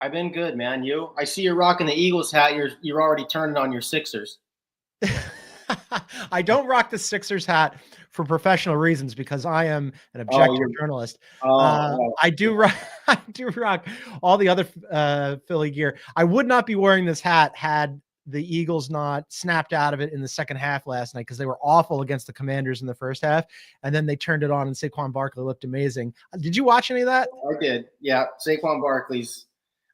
I've been good, man. You? I see you're rocking the Eagles hat. You're already turning on your Sixers. I don't rock the Sixers hat for professional reasons because I am an Oh, objective journalist. oh, I do rock, I do rock all the other Philly gear. I would not be wearing this hat had the Eagles not snapped out of it in the second half last night because they were awful against the Commanders in the first half, and then they turned it on and Saquon Barkley looked amazing. Did you watch any of that? I did. Yeah, Saquon Barkley's.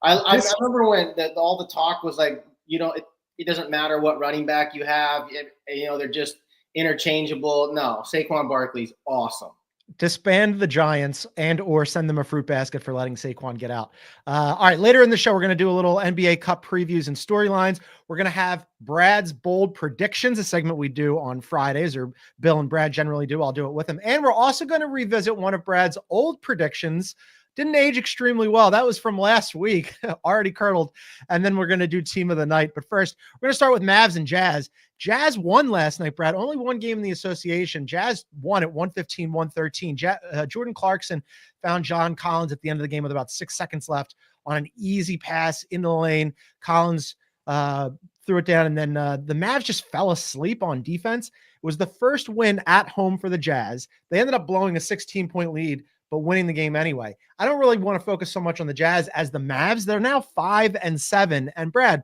I remember when all the talk was like, it doesn't matter what running back you have. They're just interchangeable. No, Saquon Barkley's awesome. Disband the Giants and or send them a fruit basket for letting Saquon get out. All right, later in the show, we're going to do a little NBA Cup previews and storylines. We're going to have Brad's bold predictions, a segment we do on Fridays, or Bill and Brad generally do. I'll do it with him. And we're also going to revisit one of Brad's old predictions. Didn't age extremely well. That was from last week, already curdled. And then we're going to do team of the night. But first, we're going to start with Mavs and Jazz. Jazz won last night, Brad. Only one game in the association. Jazz won at 115-113. Jordan Clarkson found John Collins at the end of the game with about 6 seconds left on an easy pass into the lane. Collins threw it down, and then the Mavs just fell asleep on defense. It was the first win at home for the Jazz. They ended up blowing a 16-point lead, but winning the game anyway. I don't really want to focus so much on the Jazz as the Mavs. They're now 5-7. And Brad,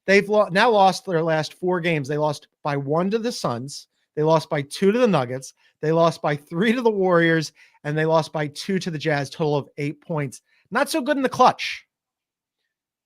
they've now lost their last 4 games. They lost by 1 to the Suns. They lost by 2 to the Nuggets. They lost by 3 to the Warriors. And they lost by 2 to the Jazz, total of 8 points. Not so good in the clutch.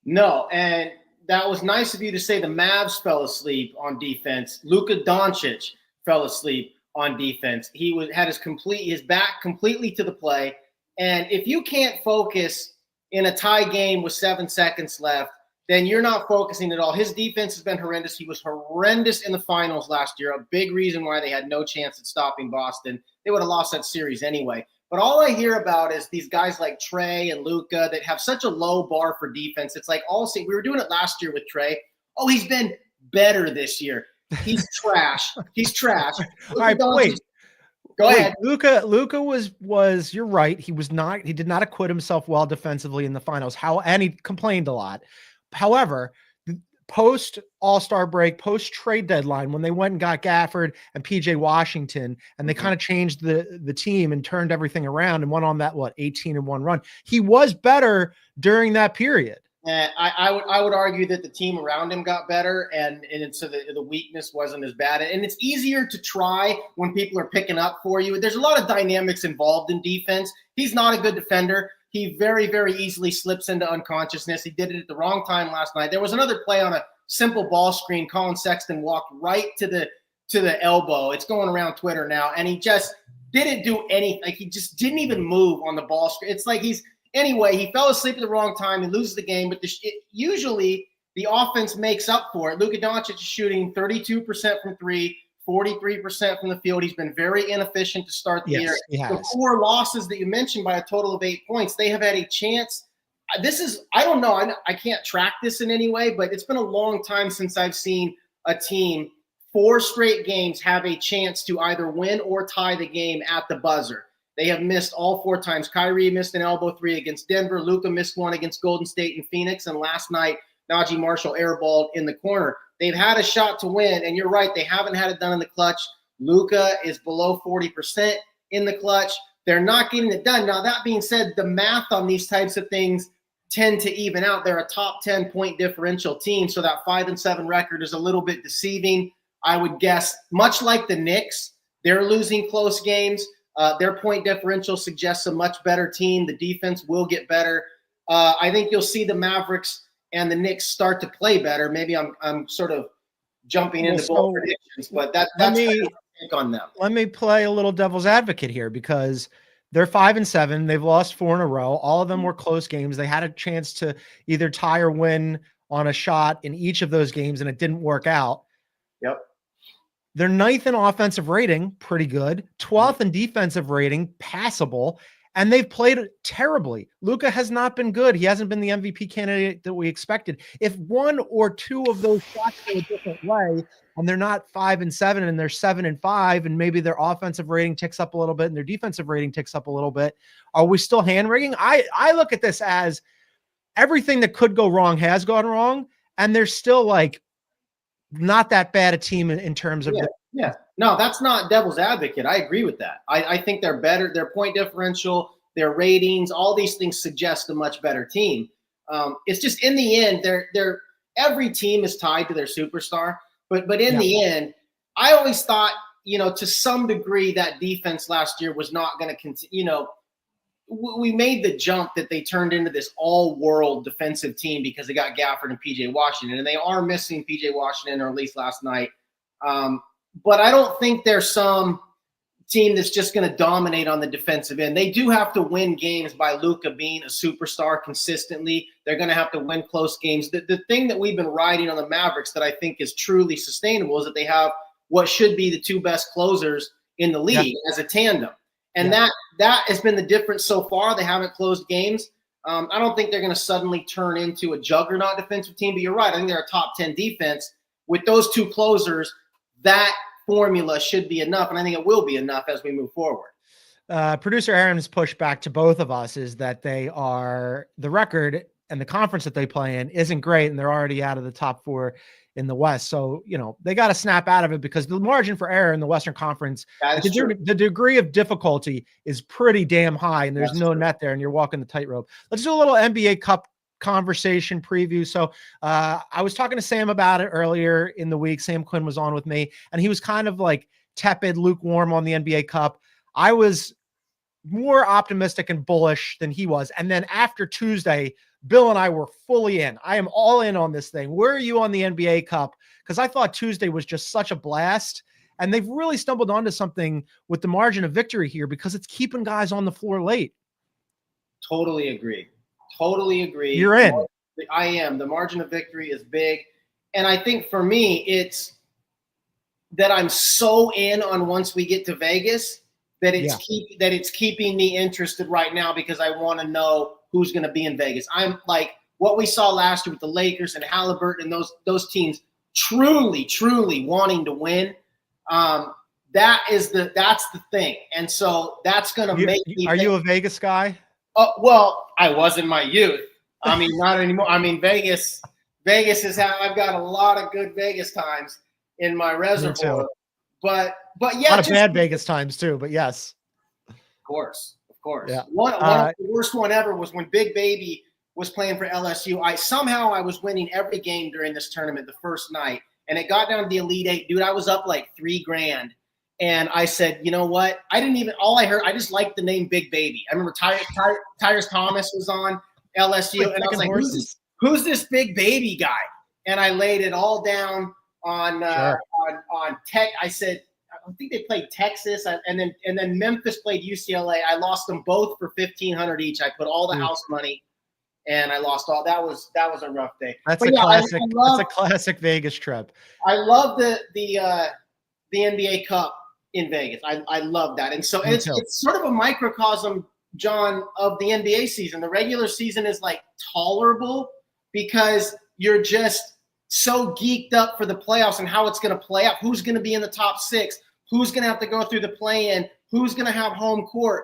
No, and that was nice of you to say the Mavs fell asleep on defense. Luka Doncic fell asleep on defense. He had his back completely to the play. And if you can't focus in a tie game with 7 seconds left, then you're not focusing at all. His defense has been horrendous. He was horrendous in the finals last year. A big reason why they had no chance at stopping Boston. They would have lost that series anyway. But all I hear about is these guys like Trey and Luka that have such a low bar for defense. It's like we were doing it last year with Trey. Oh, he's been better this year. He's trash. He's trash. All right, wait. Go ahead. Luka was you're right. He did not acquit himself well defensively in the finals. And he complained a lot. However, post All-Star break, post trade deadline, when they went and got Gafford and PJ Washington, and they kind of changed the team and turned everything around and went on that 18-1 run. He was better during that period. I would argue that the team around him got better, and so the weakness wasn't as bad. And it's easier to try when people are picking up for you. There's a lot of dynamics involved in defense. He's not a good defender. He very, very easily slips into unconsciousness. He did it at the wrong time last night. There was another play on a simple ball screen. Colin Sexton walked right to the elbow. It's going around Twitter now, and he just didn't do anything. Like, he just didn't even move on the ball screen. It's like anyway, he fell asleep at the wrong time. He loses the game, but usually the offense makes up for it. Luka Doncic is shooting 32% from 3, 43% from the field. He's been very inefficient to start the year. The 4 losses that you mentioned by a total of 8 points, they have had a chance. I don't know. I can't track this in any way, but it's been a long time since I've seen a team 4 straight games have a chance to either win or tie the game at the buzzer. They have missed all 4 times. Kyrie missed an elbow 3 against Denver. Luka missed one against Golden State and Phoenix. And last night, Najee Marshall airballed in the corner. They've had a shot to win, and you're right, they haven't had it done in the clutch. Luka is below 40% in the clutch. They're not getting it done. Now, that being said, the math on these types of things tend to even out. They're a top 10-point differential team, so that 5-7 record is a little bit deceiving. I would guess, much like the Knicks, they're losing close games. Their point differential suggests a much better team. The defense will get better. I think you'll see the Mavericks and the Knicks start to play better. Maybe I'm sort of jumping into bold predictions, but that's my take on them. Let me play a little devil's advocate here because they're 5-7. They've lost 4 in a row. All of them were close games. They had a chance to either tie or win on a shot in each of those games, and it didn't work out. Yep. They're 9th in offensive rating, pretty good. 12th in defensive rating, passable. And they've played terribly. Luka has not been good. He hasn't been the MVP candidate that we expected. If 1 or 2 of those shots go a different way, and they're not 5-7 and they're 7-5, and maybe their offensive rating ticks up a little bit and their defensive rating ticks up a little bit, are we still hand wringing? I look at this as everything that could go wrong has gone wrong, and they're still like not that bad a team in terms of No, that's not devil's advocate. I agree with that. I think they're better. Their point differential, their ratings, all these things suggest a much better team. It's just in the end, they're every team is tied to their superstar. But in the end, I always thought, to some degree that defense last year was not going to continue. We made the jump that they turned into this all-world defensive team because they got Gafford and P.J. Washington, and they are missing P.J. Washington, or at least last night. But I don't think there's some team that's just going to dominate on the defensive end. They do have to win games by Luka being a superstar consistently. They're going to have to win close games. The thing that we've been riding on the Mavericks that I think is truly sustainable is that they have what should be the two best closers in the league as a tandem. And that has been the difference so far. They haven't closed games. I don't think they're going to suddenly turn into a juggernaut defensive team, but you're right. I think they're a top 10 defense. With those two closers, that formula should be enough, and I think it will be enough as we move forward. Producer Aaron's pushback to both of us is that the record and the conference that they play in isn't great, and they're already out of the top 4 in the West. So, they got to snap out of it because the margin for error in the Western Conference, the degree of difficulty is pretty damn high, and there's no net there, and you're walking the tightrope. Let's do a little NBA Cup conversation preview. So I was talking to Sam about it earlier in the week. Sam Quinn was on with me, and he was kind of like tepid, lukewarm on the NBA Cup. I was more optimistic and bullish than he was. And then after Tuesday, Bill and I were fully in. I am all in on this thing. Where are you on the NBA Cup? Because I thought Tuesday was just such a blast. And they've really stumbled onto something with the margin of victory here because it's keeping guys on the floor late. Totally agree. You're in. I am. The margin of victory is big. And I think for me, it's that I'm so in on once we get to Vegas that it's keeping me interested right now because I want to know who's going to be in Vegas. I'm like what we saw last year with the Lakers and Halliburton and those teams truly wanting to win. That's the thing. And so that's going to make me. Are you a Vegas guy? Well, I was in my youth. I mean, not anymore. I mean, Vegas is how I've got a lot of good Vegas times in my reservoir. But yeah, a lot of bad Vegas times too. But yes, of course. Yeah. One of the worst one ever was when Big Baby was playing for LSU. I was winning every game during this tournament the first night, and it got down to the Elite Eight. Dude, I was up like $3,000. And I said, you know what? I just liked the name Big Baby. I remember Tyrus Thomas was on LSU, and I was like, who's this Big Baby guy? And I laid it all down on Tech. I said, I think they played Texas, and then Memphis played UCLA. I lost them both for $1,500 each. I put all the house money, and I lost all. That was a rough day. That's classic. That's a classic Vegas trip. I love the NBA Cup in Vegas. I love that. And so it's sort of a microcosm, John, of the NBA season. The regular season is like tolerable because you're just so geeked up for the playoffs and how it's going to play out. Who's going to be in the top 6? Who's going to have to go through the play-in? Who's going to have home court?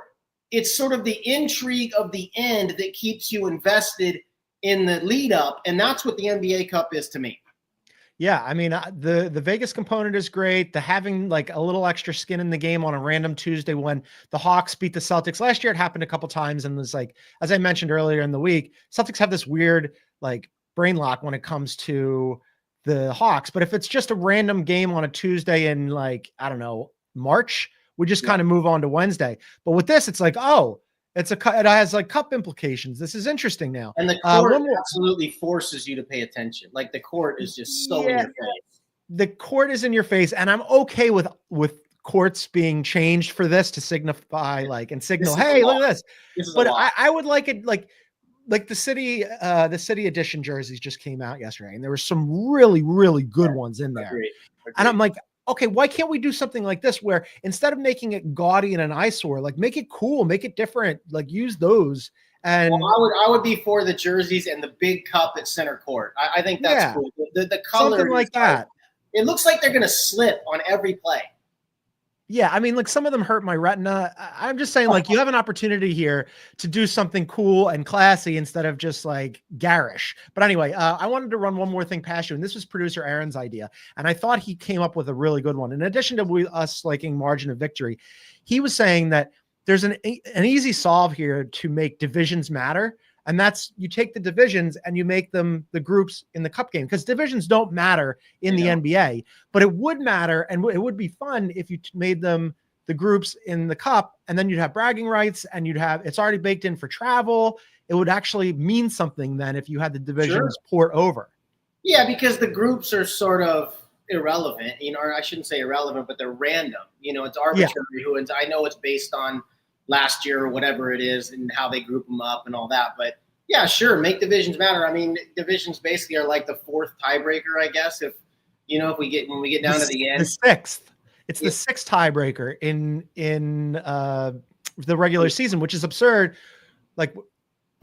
It's sort of the intrigue of the end that keeps you invested in the lead up. And that's what the NBA Cup is to me. Yeah, I mean, the Vegas component is great. The having like a little extra skin in the game on a random Tuesday when the Hawks beat the Celtics. Last year it happened a couple times, and was like, as I mentioned earlier in the week, Celtics have this weird like brain lock when it comes to the Hawks. But if it's just a random game on a Tuesday in like, I don't know, March, we just kind of move on to Wednesday. But with this, it's like, it has like cup implications. This is interesting now. And the court absolutely forces you to pay attention. Like the court is just so in your face. The court is in your face, and I'm okay with courts being changed for this to signify signal, hey, look at this. But I would like it like the city edition jerseys just came out yesterday, and there were some really, really good ones in there. Agreed. And I'm like, okay, why can't we do something like this where instead of making it gaudy and an eyesore, like make it cool, make it different, like use those. And I would be for the jerseys and the big cup at center court. I think that's cool. The color something like that. It looks like they're going to slip on every play. Yeah, I mean, like some of them hurt my retina. I'm just saying, like, you have an opportunity here to do something cool and classy instead of just like garish. But anyway, I wanted to run one more thing past you, and this was producer Aaron's idea, and I thought he came up with a really good one. In addition to us liking margin of victory, he was saying that there's an easy solve here to make divisions matter. And that's you take the divisions and you make them the groups in the cup game, because divisions don't matter in the NBA, but it would matter. And it would be fun if you made them the groups in the cup, and then you'd have bragging rights and it's already baked in for travel. It would actually mean something then if you had the divisions port over. Yeah, because the groups are sort of irrelevant, or I shouldn't say irrelevant, but they're random. It's arbitrary. Yeah. I know it's based on last year or whatever it is and how they group them up and all that. But yeah, sure, make divisions matter. I mean, divisions basically are like the fourth tiebreaker, I guess. If when we get down to the end, the sixth. It's the sixth tiebreaker in the regular season, which is absurd. Like,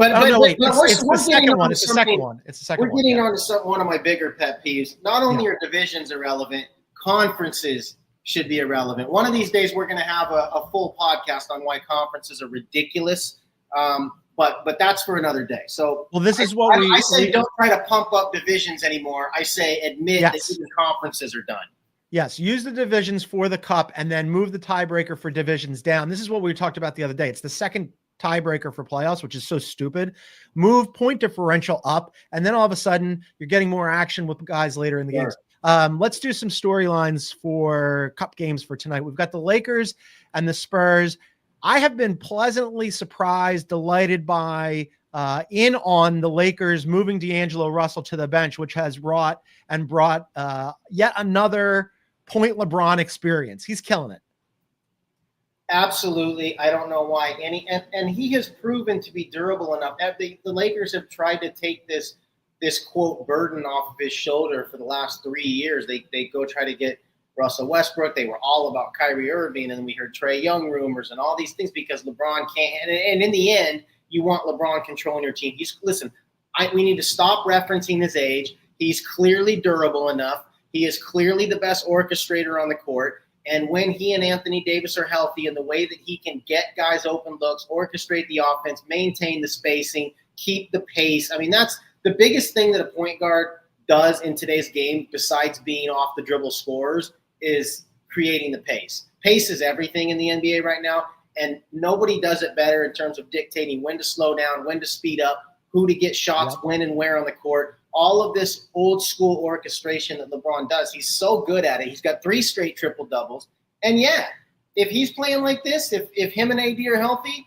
it's the second one. It's the second one. It's the second one. We're getting on to one of my bigger pet peeves. Not only are divisions irrelevant, conferences should be irrelevant. One of these days, we're going to have a full podcast on why conferences are ridiculous. But that's for another day. So, this is what I say. Don't try to pump up divisions anymore. I say admit that even conferences are done. Yes, use the divisions for the cup and then move the tiebreaker for divisions down. This is what we talked about the other day. It's the second tiebreaker for playoffs, which is so stupid. Move point differential up, and then all of a sudden you're getting more action with guys later in the games. Let's do some storylines for cup games for tonight. We've got the Lakers and the Spurs. I have been pleasantly surprised, delighted by in on the Lakers moving D'Angelo Russell to the bench, which has brought yet another point LeBron experience. He's killing it. Absolutely. I don't know why. And he has proven to be durable enough. The Lakers have tried to take this quote burden off of his shoulder for the last 3 years. They go try to get Russell Westbrook. They were all about Kyrie Irving, and we heard Trae Young rumors and all these things because LeBron can't. And in the end, you want LeBron controlling your team. We need to stop referencing his age. He's clearly durable enough. He is clearly the best orchestrator on the court. And when he and Anthony Davis are healthy, and the way that he can get guys open looks, orchestrate the offense, maintain the spacing, keep the pace. I mean, that's the biggest thing that a point guard does in today's game, besides being off the dribble scorers, is creating the pace. Pace is everything in the NBA right now, and nobody does it better in terms of dictating when to slow down, when to speed up, who to get shots when and where on the court. All of this old school orchestration that LeBron does, he's so good at it. He's got 3 straight triple doubles. And yeah, if he's playing like this, if him and AD are healthy,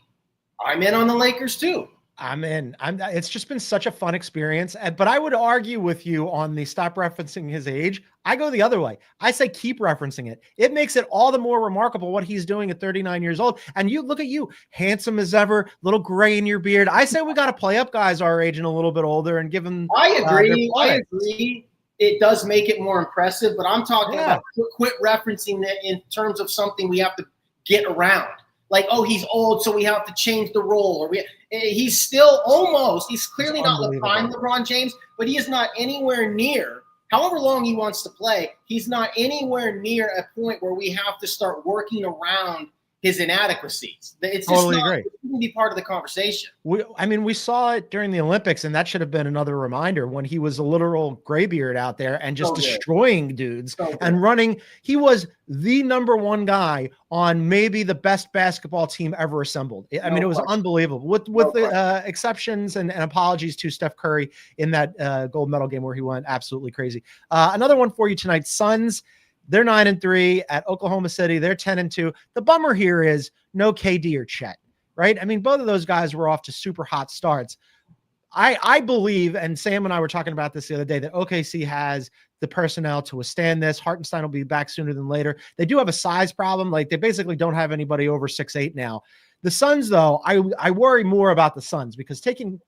I'm in on the Lakers too. I'm in. It's just been such a fun experience. But I would argue with you on the stop referencing his age. I go the other way. I say keep referencing it. It makes it all the more remarkable what he's doing at 39 years old. And you look at you, handsome as ever, little gray in your beard. I say we got to play up guys our age and a little bit older and give them. I agree. It does make it more impressive, but I'm talking about quit referencing it in terms of something we have to get around. Like, oh, he's old, so we have to change the role. He's still almost. He's clearly not the prime LeBron James, but he is not anywhere near. However long he wants to play, he's not anywhere near a point where we have to start working around his inadequacies. It's just totally not going to be part of the conversation. We saw it during the Olympics, and that should have been another reminder when he was a literal graybeard out there and just destroying dudes and running. He was the number one guy on maybe the best basketball team ever assembled. I mean, it was unbelievable with the exceptions and apologies to Steph Curry in that gold medal game where he went absolutely crazy. Another one for you tonight, Suns. They're 9-3 at Oklahoma City. They're 10-2. The bummer here is no KD or Chet, right? I mean, both of those guys were off to super hot starts. I believe, and Sam and I were talking about this the other day, that OKC has the personnel to withstand this. Hartenstein will be back sooner than later. They do have a size problem. Like, they basically don't have anybody over 6'8" now. The Suns, though, I worry more about the Suns because unplugging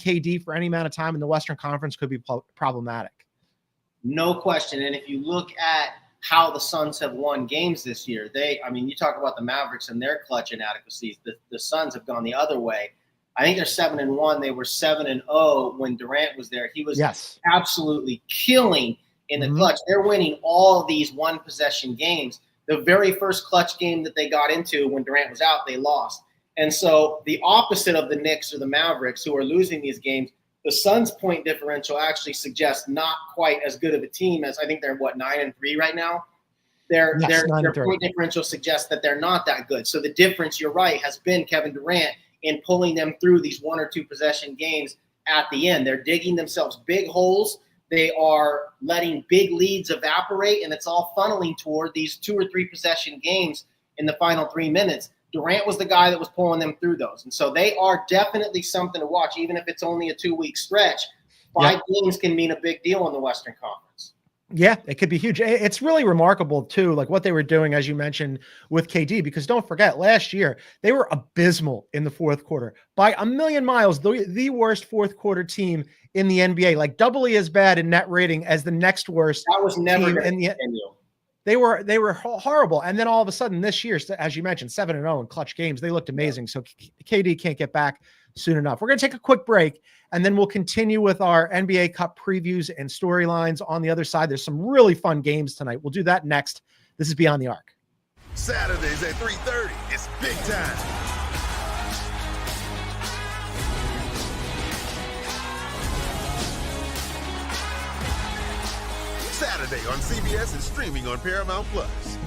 KD for any amount of time in the Western Conference could be problematic. No question. And if you look at how the Suns have won games this year, you talk about the Mavericks and their clutch inadequacies. The Suns have gone the other way. I think they're 7-1. They were 7-0 when Durant was there. He was absolutely killing in the clutch. They're winning all these one-possession games. The very first clutch game that they got into when Durant was out, they lost. And so the opposite of the Knicks or the Mavericks, who are losing these games, the Suns' point differential actually suggests not quite as good of a team as, I think they're 9-3 right now. Their point differential suggests that they're not that good. So the difference, you're right, has been Kevin Durant in pulling them through these 1 or 2 possession games at the end. They're digging themselves big holes. They are letting big leads evaporate, and it's all funneling toward these 2 or 3 possession games in the final 3 minutes. Durant was the guy that was pulling them through those. And so they are definitely something to watch, even if it's only a 2-week stretch. 5 games can mean a big deal in the Western Conference. Yeah, it could be huge. It's really remarkable, too, like what they were doing, as you mentioned, with KD, because don't forget, last year, they were abysmal in the fourth quarter. By a million miles, the worst fourth quarter team in the NBA, like doubly as bad in net rating as the next worst. That was never team in the continue. They were horrible. And then all of a sudden this year, as you mentioned, 7-0 in clutch games, they looked amazing. So KD can't get back soon enough. We're going to take a quick break, and then we'll continue with our NBA Cup previews and storylines on the other side. There's some really fun games tonight. We'll do that next. This is Beyond the Arc. Saturdays at 3:30. It's big time. Saturday on CBS and streaming on Paramount Plus.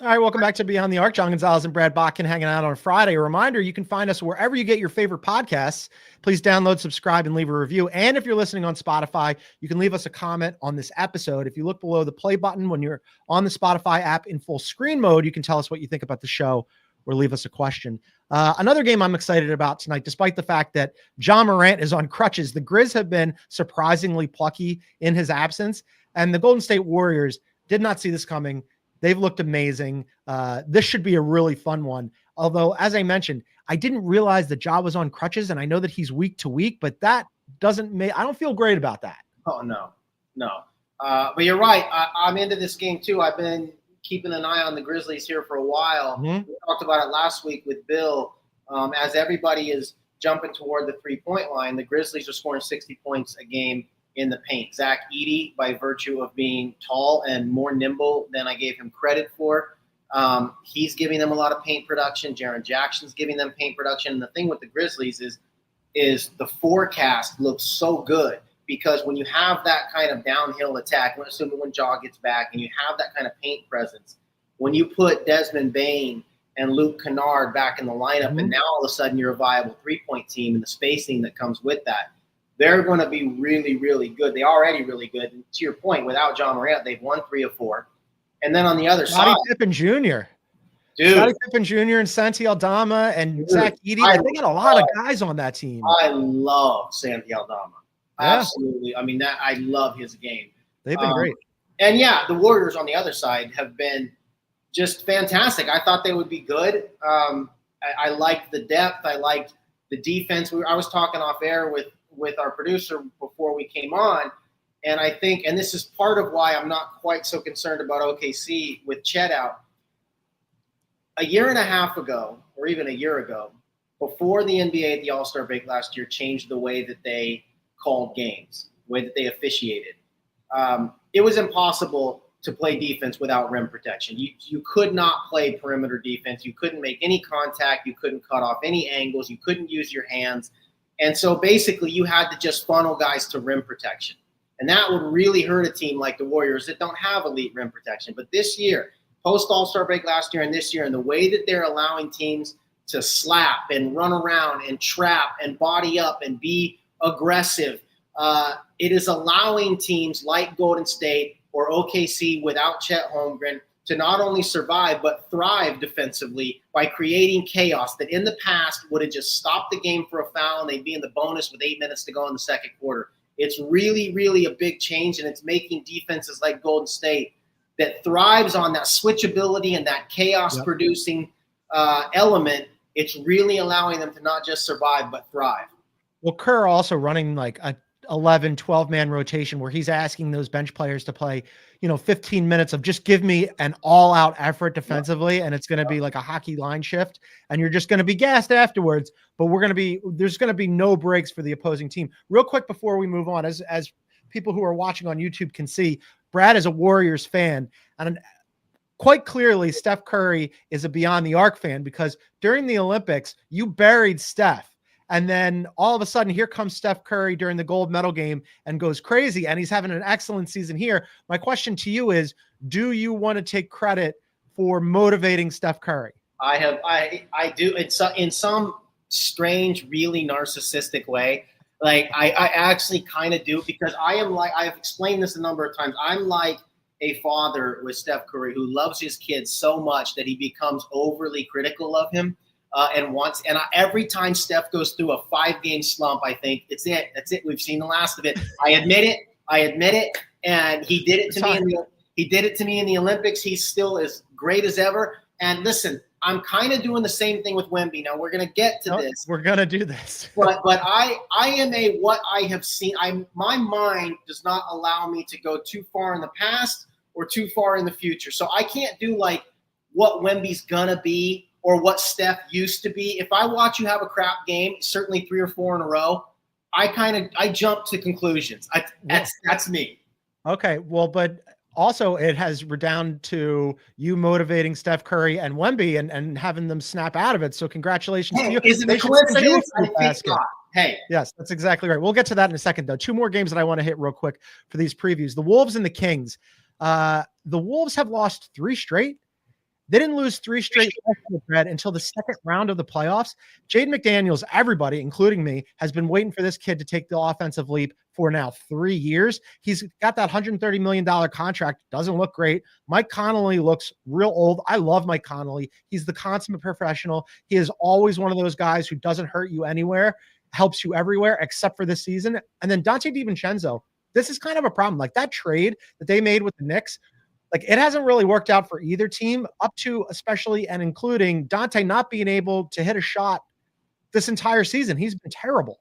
All right, welcome back to Beyond the Arc. John Gonzalez and Brad Botkin hanging out on Friday. A reminder, you can find us wherever you get your favorite podcasts. Please download, subscribe, and leave a review. And if you're listening on Spotify, you can leave us a comment on this episode. If you look below the play button when you're on the Spotify app in full screen mode, you can tell us what you think about the show or leave us a question. Another game I'm excited about tonight, despite the fact that Ja Morant is on crutches, the Grizz have been surprisingly plucky in his absence, and the Golden State Warriors did not see this coming. They've looked amazing. This should be a really fun one. Although, as I mentioned, I didn't realize that Ja was on crutches, and I know that he's week to week, but that doesn't make, I don't feel great about that. Oh, no. But you're right. I'm into this game too. I've been keeping an eye on the Grizzlies here for a while. Mm-hmm. We talked about it last week with Bill. As everybody is jumping toward the 3-point line, the Grizzlies are scoring 60 points a game in the paint. Zach Edey, by virtue of being tall and more nimble than I gave him credit for, he's giving them a lot of paint production. Jaren Jackson's giving them paint production. And the thing with the Grizzlies is the forecast looks so good, because when you have that kind of downhill attack, assuming when Ja gets back, and you have that kind of paint presence, when you put Desmond Bane and Luke Kennard back in the lineup, and now all of a sudden you're a viable 3-point team, and the spacing that comes with that, they're going to be really, really good. They're already really good. And to your point, without Ja Morant, they've won 3 of 4. And then on the other side, Pippen Jr. Dude. Scottie Pippen Jr. and Santi Aldama and Zach Edey. They got a lot of guys on that team. I love Santi Aldama. Yeah. Absolutely. I mean, I love his game. They've been great. And yeah, the Warriors on the other side have been just fantastic. I thought they would be good. I liked the depth. I liked the defense. I was talking off air with our producer before we came on, and I think, and this is part of why I'm not quite so concerned about OKC with Chet out. A year and a half ago, or even a year ago, before the NBA at the All-Star break last year changed the way that they called games, the way that they officiated, it was impossible to play defense without rim protection. You could not play perimeter defense. You couldn't make any contact. You couldn't cut off any angles. You couldn't use your hands. And so basically you had to just funnel guys to rim protection. And that would really hurt a team like the Warriors that don't have elite rim protection. But this year, post All-Star break last year and this year, and the way that they're allowing teams to slap and run around and trap and body up and be aggressive, it is allowing teams like Golden State or OKC without Chet Holmgren to not only survive but thrive defensively by creating chaos that in the past would have just stopped the game for a foul and they'd be in the bonus with 8 minutes to go in the second quarter. It's really, really a big change, and it's making defenses like Golden State that thrives on that switchability and that chaos-producing element. It's really allowing them to not just survive but thrive. Well, Kerr also running like a 11, 12-man rotation where he's asking those bench players to play, 15 minutes of just give me an all-out effort defensively, and it's going to be like a hockey line shift, and you're just going to be gassed afterwards, but there's going to be no breaks for the opposing team. Real quick before we move on, as people who are watching on YouTube can see, Brad is a Warriors fan, and quite clearly Steph Curry is a Beyond the Arc fan, because during the Olympics, you buried Steph. And then all of a sudden, here comes Steph Curry during the gold medal game and goes crazy. And he's having an excellent season here. My question to you is, do you want to take credit for motivating Steph Curry? I do. It's in some strange, really narcissistic way. Like I actually kind of do, because I am like, I've explained this a number of times. I'm like a father with Steph Curry who loves his kids so much that he becomes overly critical of him. Every time Steph goes through a 5-game slump, I think that's it. We've seen the last of it. I admit it. And he did it to me. He did it to me in the Olympics. He's still as great as ever. And listen, I'm kind of doing the same thing with Wemby. Now we're going to get to this. We're going to do this. but I am what I have seen. My mind does not allow me to go too far in the past or too far in the future. So I can't do like what Wemby's going to be or what Steph used to be. If I watch you have a crap game, certainly 3 or 4 in a row, I jump to conclusions. That's me. Okay. Well, but also it has redounded to you motivating Steph Curry and Wemby and having them snap out of it. So congratulations to you. Is it a coincidence? I think not. Hey. Yes, that's exactly right. We'll get to that in a second, though. 2 more games that I want to hit real quick for these previews. The Wolves and the Kings. The Wolves have lost 3 straight. They didn't lose 3 straight until the second round of the playoffs. Jaden McDaniels, everybody, including me, has been waiting for this kid to take the offensive leap for now 3 years. He's got that $130 million contract. Doesn't look great. Mike Conley looks real old. I love Mike Conley. He's the consummate professional. He is always one of those guys who doesn't hurt you anywhere, helps you everywhere, except for this season. And then Dante DiVincenzo. This is kind of a problem. Like that trade that they made with the Knicks, like it hasn't really worked out for either team, up to especially and including Dante not being able to hit a shot this entire season. He's been terrible.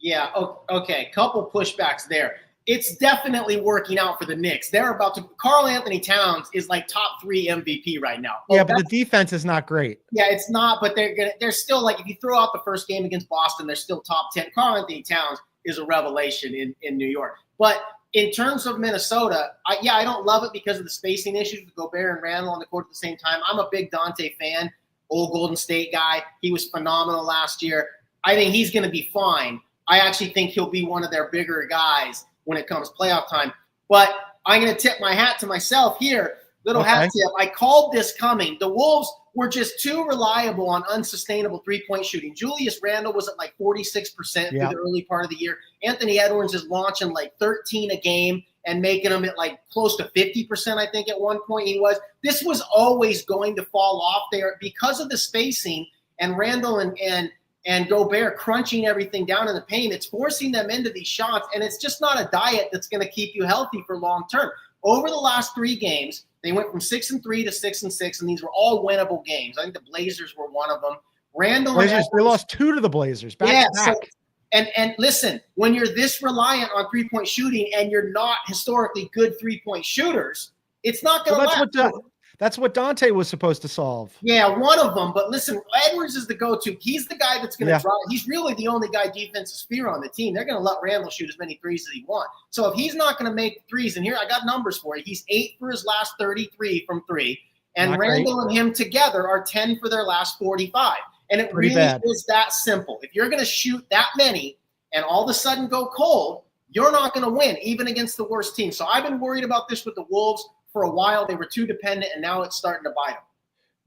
Yeah. Okay. Couple pushbacks there. It's definitely working out for the Knicks. They're about to. Karl Anthony Towns is like top 3 MVP right now. Yeah, but the defense is not great. Yeah, it's not. But they're still like, if you throw out the first game against Boston, they're still top 10. Karl Anthony Towns is a revelation in New York. But in terms of Minnesota, I don't love it because of the spacing issues with Gobert and Randall on the court at the same time. I'm a big Dante fan, old Golden State guy. He was phenomenal last year. I think he's going to be fine. I actually think he'll be one of their bigger guys when it comes playoff time. But I'm going to tip my hat to myself here. Little hat tip. I called this coming. The Wolves were just too reliable on unsustainable three-point shooting. Julius Randle was at like 46% through the early part of the year. Anthony Edwards is launching like 13 a game and making them at like close to 50%, I think at one point he was. This was always going to fall off there because of the spacing and Randle and Gobert crunching everything down in the paint. It's forcing them into these shots, and it's just not a diet that's going to keep you healthy for long term. Over the last 3 games, they went from 6-3 to 6-6, and these were all winnable games. I think the Blazers were one of them. Randall Blazers, they lost 2 to the Blazers. Back to back. And listen, when you're this reliant on 3-point shooting and you're not historically good 3-point shooters, it's not going to last. That's what Dante was supposed to solve. Yeah, one of them. But listen, Edwards is the go-to. He's the guy that's going to drive. He's really the only guy defensive fear on the team. They're going to let Randall shoot as many threes as he wants. So if he's not going to make threes, and here I got numbers for you. He's 8 for his last 33 from 3. And Randall and him together are 10 for their last 45. And it really is that simple. If you're going to shoot that many and all of a sudden go cold, you're not going to win, even against the worst team. So I've been worried about this with the Wolves. For a while, they were too dependent, and now it's starting to bite them.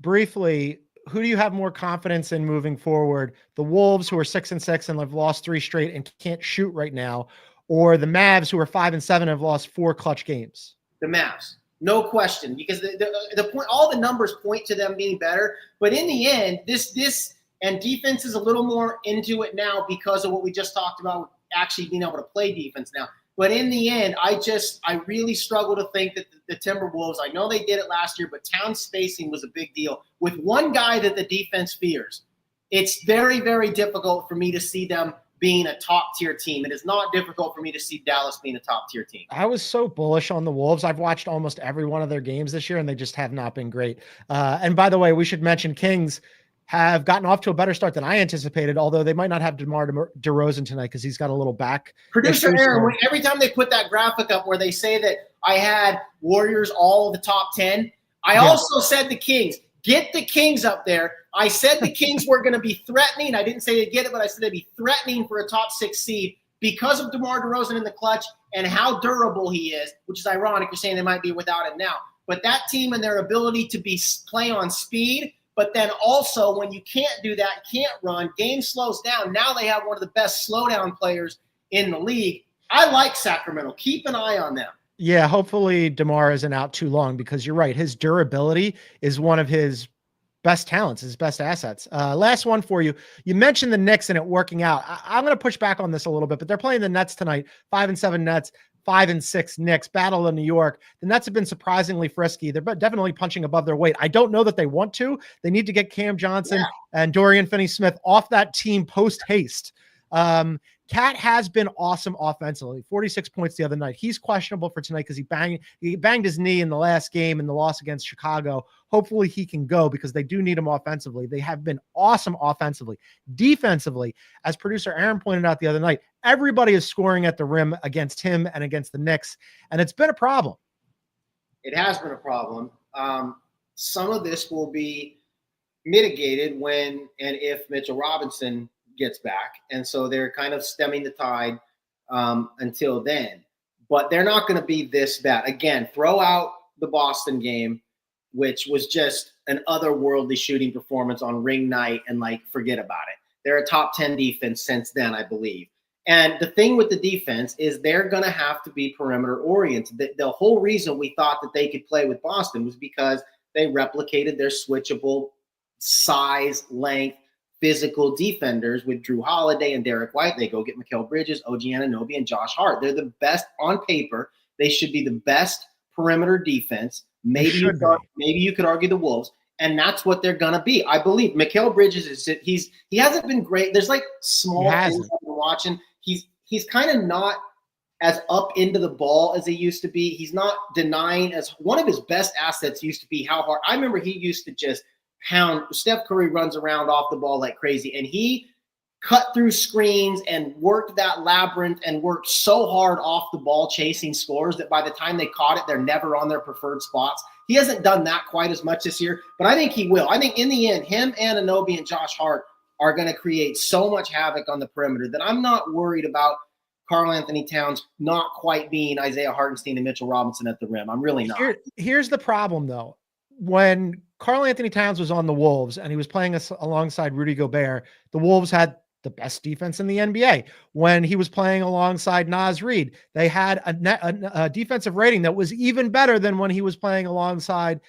Briefly, who do you have more confidence in moving forward? The Wolves, who are 6-6 and have lost 3 straight and can't shoot right now, or the Mavs, who are 5-7 and have lost 4 clutch games? The Mavs, no question, because the point, all the numbers point to them being better. But in the end, this and defense is a little more into it now because of what we just talked about, actually being able to play defense now. But in the end, I really struggle to think that the Timberwolves, I know they did it last year, but town spacing was a big deal. With one guy that the defense fears, it's very, very difficult for me to see them being a top-tier team. It is not difficult for me to see Dallas being a top-tier team. I was so bullish on the Wolves. I've watched almost every one of their games this year, and they just have not been great. And by the way, we should mention Kings. have gotten off to a better start than I anticipated, although they might not have DeMar DeRozan tonight because he's got a little back. Producer Aaron, every time they put that graphic up where they say that I had Warriors all of the top 10, I also said the Kings. Get the Kings up there. I said the Kings were going to be threatening. I didn't say they'd get it, but I said they'd be threatening for a top 6 seed because of DeMar DeRozan in the clutch and how durable he is, which is ironic. You're saying they might be without him now. But that team and their ability to play on speed, but then also when you can't do that, can't run, game slows down. Now they have one of the best slowdown players in the league. I like Sacramento. Keep an eye on them. Yeah, hopefully DeMar isn't out too long because you're right. His durability is one of his best talents, his best assets. Last one for you. You mentioned the Knicks and it working out. I'm going to push back on this a little bit, but they're playing the Nets tonight. 5-7 Nets, 5-6 Knicks. Battle in New York. The Nets have been surprisingly frisky. They're definitely punching above their weight. I don't know that they want to. They need to get Cam Johnson and Dorian Finney-Smith off that team post haste. Cat has been awesome offensively. 46 points the other night. He's questionable for tonight because he banged his knee in the last game in the loss against Chicago. Hopefully he can go because they do need him offensively. They have been awesome offensively. Defensively, as producer Aaron pointed out the other night, everybody is scoring at the rim against him and against the Knicks, and it's been a problem. It has been a problem. Some of this will be mitigated when and if Mitchell Robinson gets back, and so they're kind of stemming the tide until then. But they're not going to be this bad. Again, throw out the Boston game, which was just an otherworldly shooting performance on ring night, and forget about it. They're a top 10 defense since then, I believe. And the thing with the defense is they're going to have to be perimeter oriented. The whole reason we thought that they could play with Boston was because they replicated their switchable size, length, physical defenders with Drew Holiday and Derek White. They go get Mikal Bridges, OG Anunoby, and Josh Hart. They're the best on paper. They should be the best perimeter defense. Maybe you could argue the Wolves, and that's what they're gonna be. I believe Mikal Bridges he hasn't been great. There's small things I've been watching. He's kind of not as up into the ball as he used to be. He's not denying as one of his best assets used to be how hard. I remember he used to just pound. Steph Curry runs around off the ball like crazy, and he cut through screens and worked that labyrinth and worked so hard off the ball chasing scores that by the time they caught it, they're never on their preferred spots. He hasn't done that quite as much this year, but I think he will. I think in the end, him, Anunoby, and Josh Hart are going to create so much havoc on the perimeter that I'm not worried about Karl Anthony Towns not quite being Isaiah Hartenstein and Mitchell Robinson at the rim. I'm really not. Here's the problem, though. When Karl Anthony Towns was on the Wolves and he was playing alongside Rudy Gobert, the Wolves had the best defense in the NBA. When he was playing alongside Naz Reid, they had a defensive rating that was even better than when he was playing alongside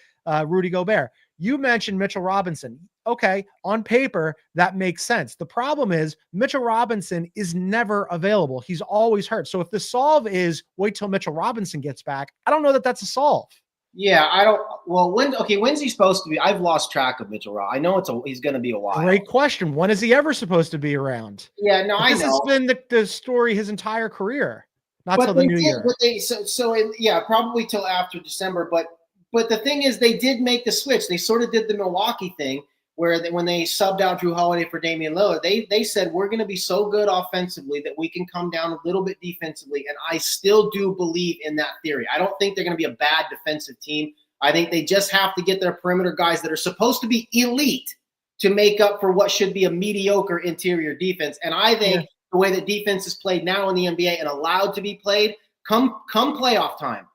Rudy Gobert. You mentioned Mitchell Robinson. Okay, on paper, that makes sense. The problem is Mitchell Robinson is never available. He's always hurt. So if the solve is wait till Mitchell Robinson gets back, I don't know that that's a solve. Yeah, I don't. Well, when's he supposed to be? I've lost track of Mitchell Robinson. I know he's going to be a while. Great question. When is he ever supposed to be around? Yeah, no, I know. This has been the story his entire career. Not till the new year. Probably till after December. But the thing is, they did make the switch. They sort of did the Milwaukee thing where when they subbed out Drew Holiday for Damian Lillard, they said we're going to be so good offensively that we can come down a little bit defensively. And I still do believe in that theory. I don't think they're going to be a bad defensive team. I think they just have to get their perimeter guys that are supposed to be elite to make up for what should be a mediocre interior defense. And I think the way that defense is played now in the NBA and allowed to be played, come playoff time,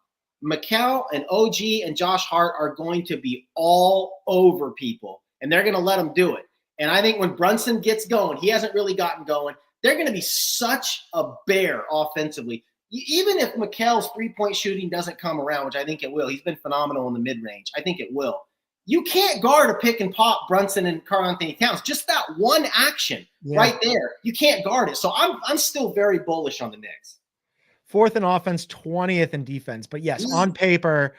Mikal and OG and Josh Hart are going to be all over people. And they're going to let them do it. And I think when Brunson gets going, he hasn't really gotten going, they're going to be such a bear offensively. Even if Mikal's three-point shooting doesn't come around, which I think it will. He's been phenomenal in the mid-range. I think it will. You can't guard a pick and pop Brunson and Karl Anthony Towns. Just that one action right there. You can't guard it. So I'm still very bullish on the Knicks. 4th in offense, 20th in defense. But yes, on paper,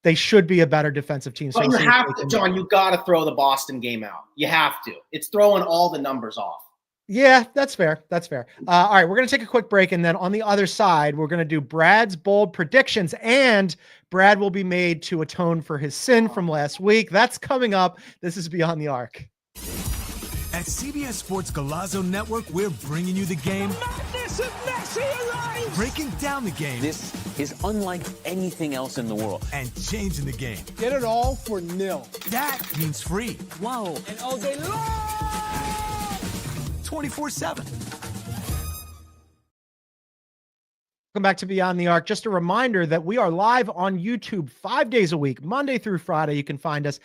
they should be a better defensive team. So you have to, John, you got to throw the Boston game out. You have to. It's throwing all the numbers off. Yeah, that's fair. That's fair. All right, we're going to take a quick break. And then on the other side, we're going to do Brad's bold predictions. And Brad will be made to atone for his sin from last week. That's coming up. This is Beyond the Arc. At CBS Sports Golazo Network, we're bringing you the game. The madness of Messi arrives! Breaking down the game. This is unlike anything else in the world. And changing the game. Get it all for nil. That means free. Wow. And all day long! 24/7. Welcome back to Beyond the Arc. Just a reminder that we are live on YouTube 5 days a week, Monday through Friday. You can find us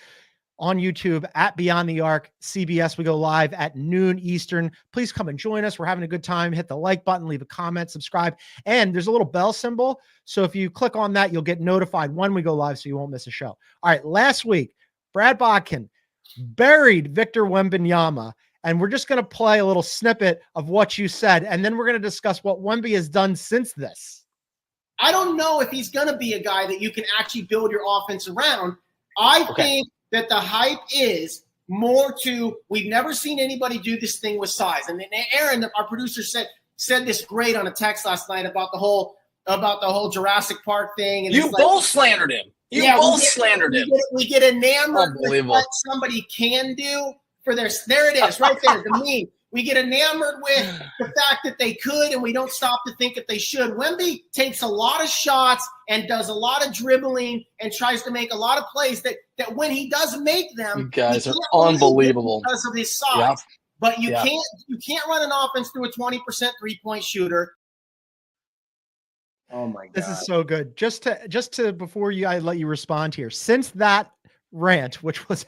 on YouTube at Beyond the Arc CBS. We go live at noon Eastern. Please come and join us. We're having a good time. Hit the like button, leave a comment, subscribe, and there's a little bell symbol. So if you click on that, you'll get notified when we go live so you won't miss a show. All right, last week, Brad Botkin buried Victor Wembanyama, and we're just going to play a little snippet of what you said, and then we're going to discuss what Wemby has done since this. I don't know if he's going to be a guy that you can actually build your offense around. I think that the hype is more to, we've never seen anybody do this thing with size. And then Aaron, our producer, said this great on a text last night about the whole Jurassic Park thing. And you both slandered him. Slandered him. We get enamored with what somebody can do for their. There it is, right there. The meme. We get enamored with the fact that they could, and we don't stop to think if they should. Wemby takes a lot of shots and does a lot of dribbling and tries to make a lot of plays that when he does make them, you guys are unbelievable because of his size. Yep. But you can't run an offense through a 20% 3-point shooter. Oh my God. This is so good. Just to before I let you respond here, since that rant, which was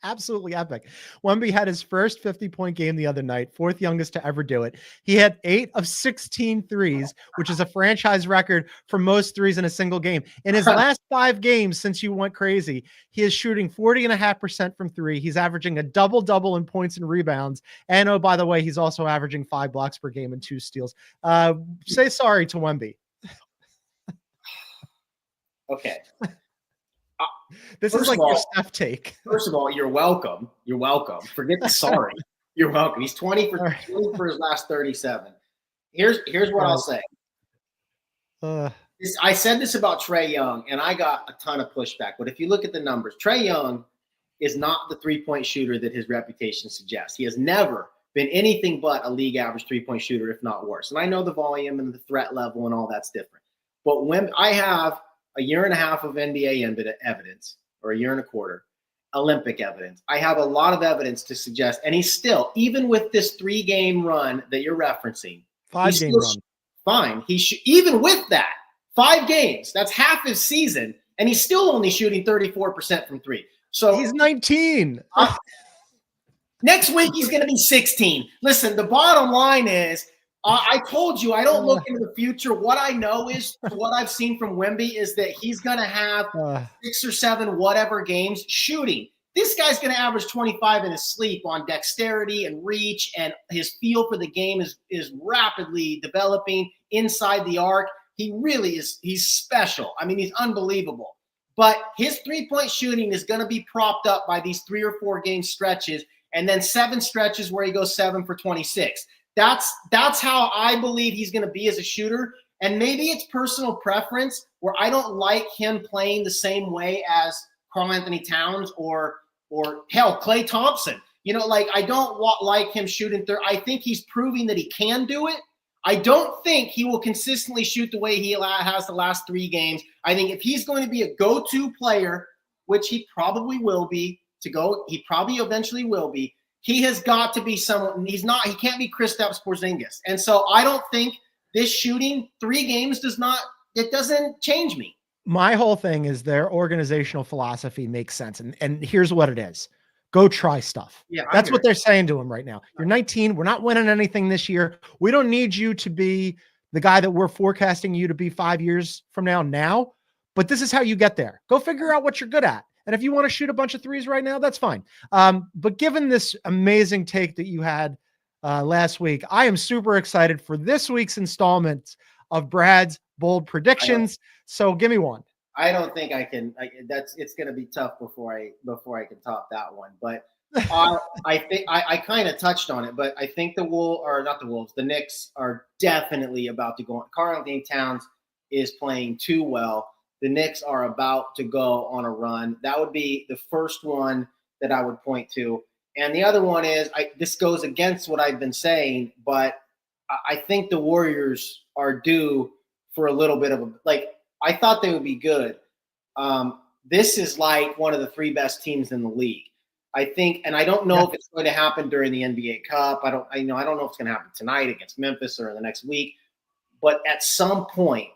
absolutely epic, Wemby had his first 50-point game the other night, fourth youngest to ever do it. He had 8 of 16 threes, which is a franchise record for most threes in a single game. In his last 5 games since you went crazy, he is shooting 40.5% from 3. He's averaging a double-double in points and rebounds. And oh, by the way, he's also averaging 5 blocks per game and 2 steals. Say sorry to Wemby. Okay. This is like your Steph take. First of all, you're welcome. You're welcome. Forget the sorry. You're welcome. He's 20 for his last 37. Here's what I'll say. I said this about Trae Young, and I got a ton of pushback. But if you look at the numbers, Trae Young is not the 3-point shooter that his reputation suggests. He has never been anything but a league average 3-point shooter, if not worse. And I know the volume and the threat level and all that's different. But when I have a year and a half of NBA evidence, or a year and a quarter, Olympic evidence. I have a lot of evidence to suggest, and he's still, even with this 3-game run that you're referencing, 5-game run. Fine. Even with that, 5 games, that's half his season, and he's still only shooting 34% from 3. So he's 19. Next week, he's going to be 16. Listen, the bottom line is, I told you I don't look into the future. What I know is what I've seen from Wemby is that he's going to have 6 or 7 whatever games shooting. This guy's going to average 25 in his sleep on dexterity and reach, and his feel for the game is rapidly developing inside the arc. He really is. He's special. I mean, he's unbelievable. But his 3-point shooting is going to be propped up by these 3 or 4 game stretches, and then 7 stretches where he goes 7 for 26. That's how I believe he's going to be as a shooter. And maybe it's personal preference where I don't like him playing the same way as Karl-Anthony Towns or hell, Klay Thompson. You know, like I don't like him shooting I think he's proving that he can do it. I don't think he will consistently shoot the way he has the last 3 games. I think if he's going to be a go-to player, which he probably will be, he probably eventually will be, he has got to be someone. He can't be Kristaps Porzingis. And so I don't think this shooting 3 games doesn't change me. My whole thing is their organizational philosophy makes sense. And here's what it is. Go try stuff. Yeah, that's what they're saying to him right now. You're 19. We're not winning anything this year. We don't need you to be the guy that we're forecasting you to be 5 years from now. But this is how you get there. Go figure out what you're good at. And if you want to shoot a bunch of threes right now, that's fine. But given this amazing take that you had last week, I am super excited for this week's installment of Brad's bold predictions. So give me one. I don't think I can. It's going to be tough before I can top that one. But I think I kind of touched on it, but I think the Knicks are definitely about to go on. Karl-Anthony Towns is playing too well. The Knicks are about to go on a run. That would be the first one that I would point to. And the other one is, this goes against what I've been saying, but I think the Warriors are due for a little bit of I thought they would be good. This is like one of the 3 best teams in the league. I think, and I don't know if it's going to happen during the NBA Cup. I don't know if it's going to happen tonight against Memphis or the next week. But at some point,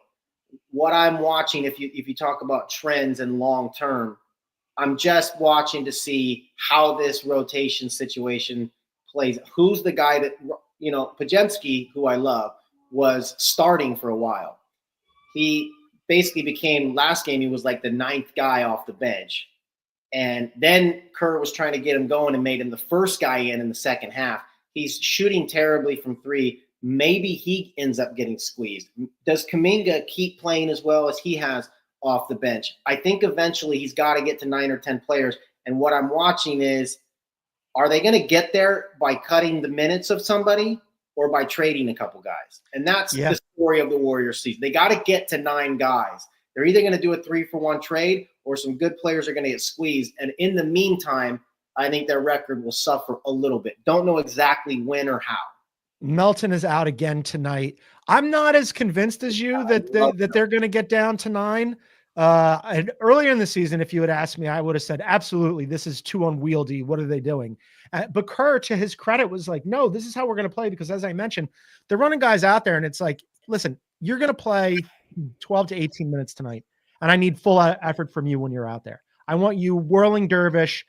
what I'm watching, if you talk about trends and long term, I'm just watching to see how this rotation situation plays. Who's the guy that, Pajemski, who I love, was starting for a while. He basically became, last game, he was like the 9th guy off the bench. And then Kerr was trying to get him going and made him the first guy in the second half. He's shooting terribly from 3. Maybe he ends up getting squeezed. Does Kuminga keep playing as well as he has off the bench? I think eventually he's got to get to 9 or 10 players. And what I'm watching is, are they going to get there by cutting the minutes of somebody or by trading a couple guys? And that's the story of the Warriors season. They got to get to 9 guys. They're either going to do a 3-for-1 trade or some good players are going to get squeezed. And in the meantime, I think their record will suffer a little bit. Don't know exactly when or how. Melton is out again tonight. I'm not as convinced as you that they're going to get down to 9. And earlier in the season, if you had asked me, I would have said, absolutely, this is too unwieldy. What are they doing? But Kerr, to his credit, was like, no, this is how we're going to play. Because as I mentioned, they're running guys out there. And it's like, listen, you're going to play 12 to 18 minutes tonight. And I need full effort from you when you're out there. I want you whirling dervish,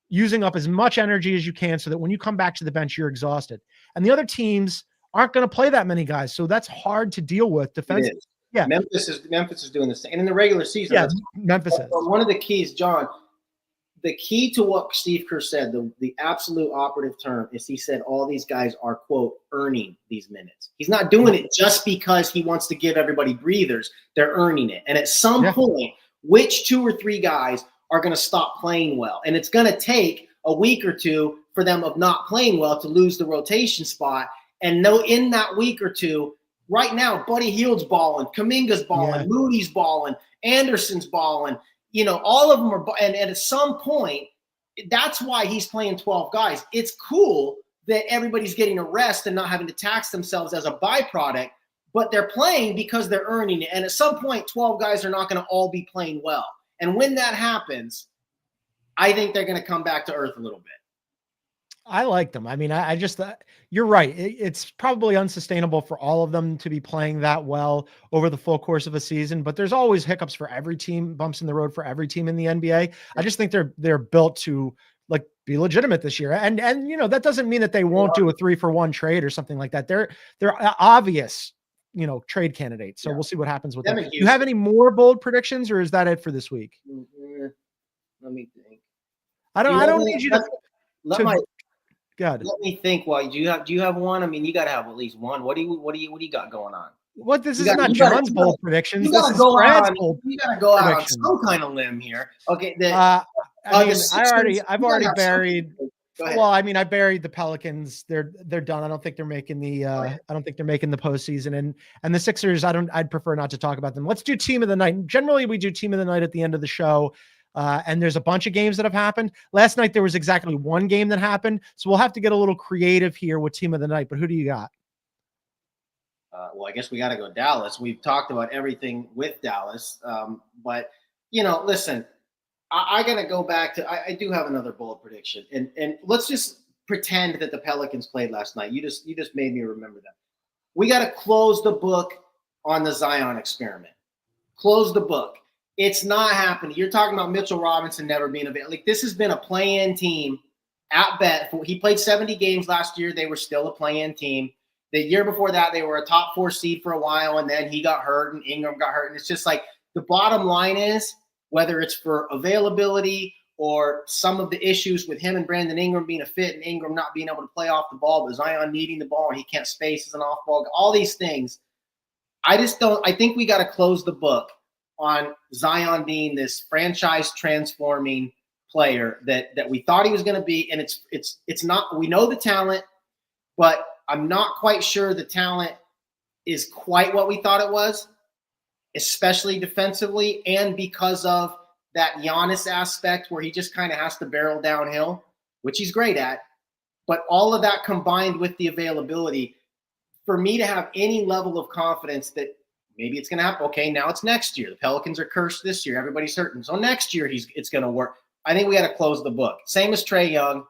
using up as much energy as you can so that when you come back to the bench, you're exhausted. And the other teams aren't going to play that many guys. So that's hard to deal with defensively. Yeah. Memphis is doing the same. And in the regular season, Memphis is. One of the keys, John, the key to what Steve Kerr said, the absolute operative term is he said all these guys are, quote, earning these minutes. He's not doing it just because he wants to give everybody breathers. They're earning it. And at some point, which 2 or 3 guys are going to stop playing well? And it's going to take a week or 2 for them of not playing well to lose the rotation spot. And in that week or 2, right now, Buddy Hield's balling, Kuminga's balling, Moody's balling, Anderson's balling. All of them are. And at some point, that's why he's playing 12 guys. It's cool that everybody's getting a rest and not having to tax themselves as a byproduct, but they're playing because they're earning it. And at some point, 12 guys are not going to all be playing well. And when that happens, I think they're going to come back to earth a little bit. I like them. I mean, I just, you're right. It's probably unsustainable for all of them to be playing that well over the full course of a season, but there's always hiccups for every team, bumps in the road for every team in the NBA. I just think they're built to be legitimate this year. And that doesn't mean that they won't do a 3-for-1 trade or something like that. They're obvious, trade candidates. So we'll see what happens with them. Do you have any more bold predictions, or is that it for this week? Let me think. I don't need you to God. Let me think. Well, do you have one? I mean, you got to have at least one. What do you got going on? What? This is not John's bold predictions. This is Brad's bold. You got to go out on some kind of limb here. Okay. I've already buried. Well, I mean, I buried the Pelicans. They're done. I don't think they're making the. I don't think they're making the postseason. And the Sixers. I'd prefer not to talk about them. Let's do team of the night. Generally, we do team of the night at the end of the show. And there's a bunch of games that have happened. Last night, there was exactly one game that happened. So we'll have to get a little creative here with team of the night. But who do you got? Well, I guess we got to go Dallas. We've talked about everything with Dallas. But, listen, I got to go back to – I do have another bold prediction. And let's just pretend that the Pelicans played last night. You just made me remember that. We got to close the book on the Zion experiment. Close the book. It's not happening. You're talking about Mitchell Robinson never being available. This has been a play-in team at best. He played 70 games last year. They were still a play-in team. The year before that, they were a top 4 seed for a while, and then he got hurt and Ingram got hurt. And it's just like the bottom line is, whether it's for availability or some of the issues with him and Brandon Ingram being a fit and Ingram not being able to play off the ball, but Zion needing the ball and he can't space as an off-ball, all these things. I think we got to close the book on Zion being this franchise transforming player that we thought he was going to be. And it's not, we know the talent, but I'm not quite sure the talent is quite what we thought it was, especially defensively, and because of that Giannis aspect where he just kind of has to barrel downhill, which he's great at. But all of that combined with the availability, for me to have any level of confidence that maybe it's going to happen. Okay, now it's next year. The Pelicans are cursed this year. Everybody's hurting. So next year it's going to work. I think we got to close the book. Same as Trae Young.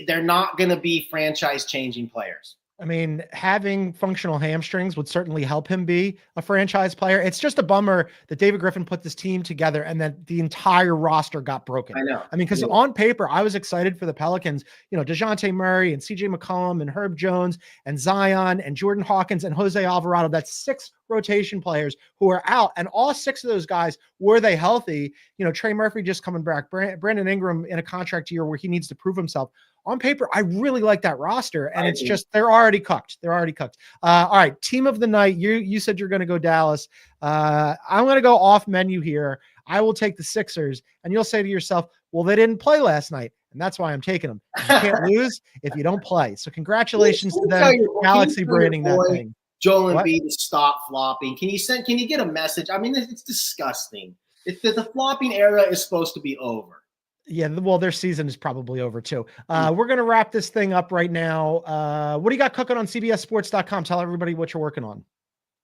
They're not going to be franchise-changing players. I mean, having functional hamstrings would certainly help him be a franchise player. It's just a bummer that David Griffin put this team together and that the entire roster got broken. I know. I mean, because on paper, I was excited for the Pelicans. You know, DeJounte Murray and CJ McCollum and Herb Jones and Zion and Jordan Hawkins and Jose Alvarado. That's 6 rotation players who are out. And all 6 of those guys, were they healthy? You know, Trey Murphy just coming back. Brandon Ingram in a contract year where he needs to prove himself. On paper, I really like that roster, and it's just they're already cooked. They're already cooked. All right, team of the night. You said you're going to go Dallas. I'm going to go off menu here. I will take the Sixers, and you'll say to yourself, "Well, they didn't play last night, and that's why I'm taking them." You can't lose if you don't play. So congratulations to them, Galaxy branding that thing. Joel Embiid to stop flopping. Can you get a message? I mean, it's disgusting. The flopping era is supposed to be over. Yeah, well, their season is probably over too. We're going to wrap this thing up right now. What do you got cooking on CBSSports.com? Tell everybody what you're working on.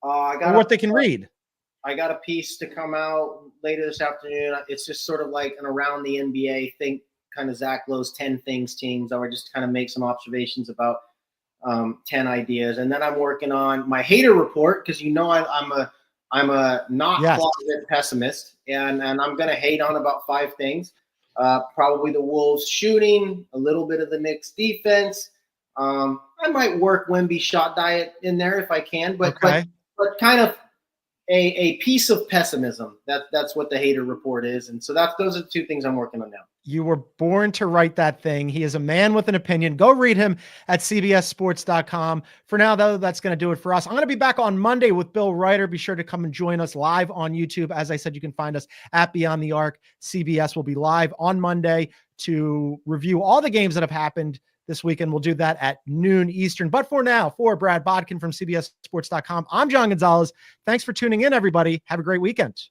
Or what they can read. I got a piece to come out later this afternoon. It's just sort of like an around the NBA thing, kind of Zach Lowe's 10 things teams. I would just kind of make some observations about 10 ideas. And then I'm working on my hater report because I'm a not closet pessimist, and I'm going to hate on about 5 things. Probably the Wolves shooting, a little bit of the Knicks defense. I might work Wemby shot diet in there if I can, but kind of a piece of pessimism. That's what the hater report is. And so those are the 2 things I'm working on now. You were born to write that thing. He is a man with an opinion. Go read him at CBSSports.com. For now, though, that's going to do it for us. I'm going to be back on Monday with Bill Ryder. Be sure to come and join us live on YouTube. As I said, you can find us at Beyond the Arc. CBS will be live on Monday to review all the games that have happened this weekend. We'll do that at noon Eastern. But for now, for Brad Botkin from CBSSports.com, I'm John Gonzalez. Thanks for tuning in, everybody. Have a great weekend.